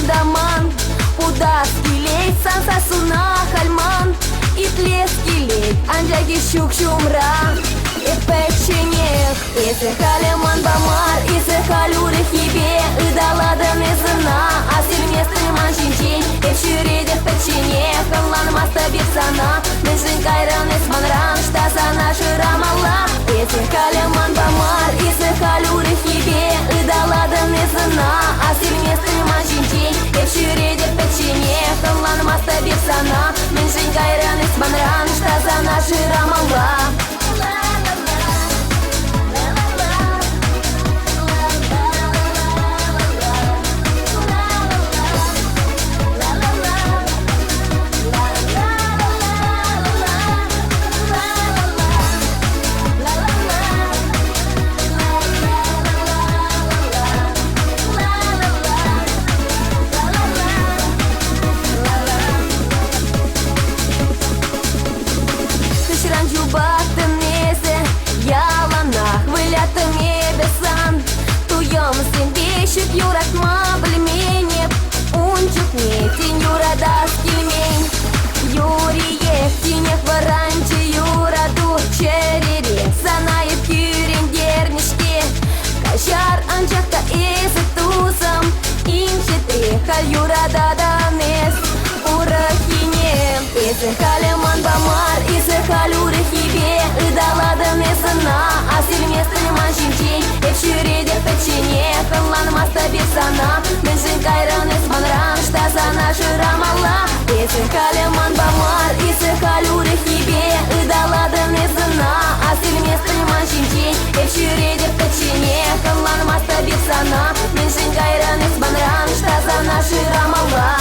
Damon Udaskiley Sansasuna Halman Itleskiley Anjagi Shuk Shumra Epechenech Исехалеман Бамар Исехалюры Хибе Идаладан Изына Асильместы Манчинчень Эвчюреде Печенех Аллан Маста Бирсана Меньшин Кайран Эсманран Штасана Ширамалла Исехалеман Бамар Исехалюры Хибе Идаладан Изына Асильместы Манчинчень Эвчюреде Печенех Аллан Маста Бирсана Меньшин Кайран Эсманран Штасана Ширамалла. Юрат мабльмене, унчук не тень юра даскильмень. Юриев тинех варанче юраду черере, санаев кюрен дернишке. Кашар анчахта эзы тусам, инчетре халь юрада дамес. Урахинем, эзы халеман бамар, эзы халюры хибе, ыдалада месана, асильместы манчинчень, эвчюреде печенех. Аллан Маста Бирсана Меньшин Кайран Эсманран Штасана Ширамалла Исехалеман Бамар Исехалюры Хибе Идаладан Изына Асильместы Манчинчень Эвчюреде Печенех Аллан Маста Бирсана Меньшин Кайран Эсманран Штасана Ширамалла.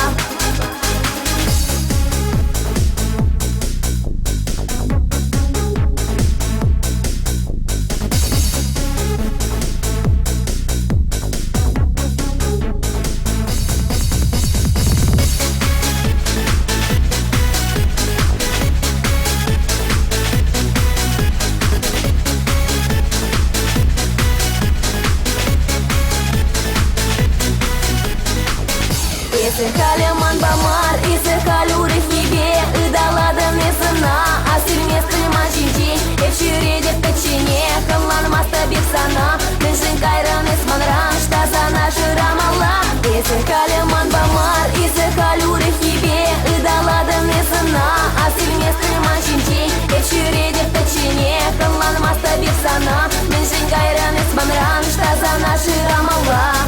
Исехалеман Бамар Исехалюры Хибе Идаладан Изына Асильместы Манчинчень Эвчюреде Печенех Аллан Маста Бирсана Меньшин Кайран Эсманран Штасана Ширамалла Исехалеман Бамар Исехалюры Хибе Идаладан Изына Асильместы Манчинчень Эвчюреде Печенех Аллан Маста Бирсана Меньшин Кайран Эсманран Штасана Ширамалла.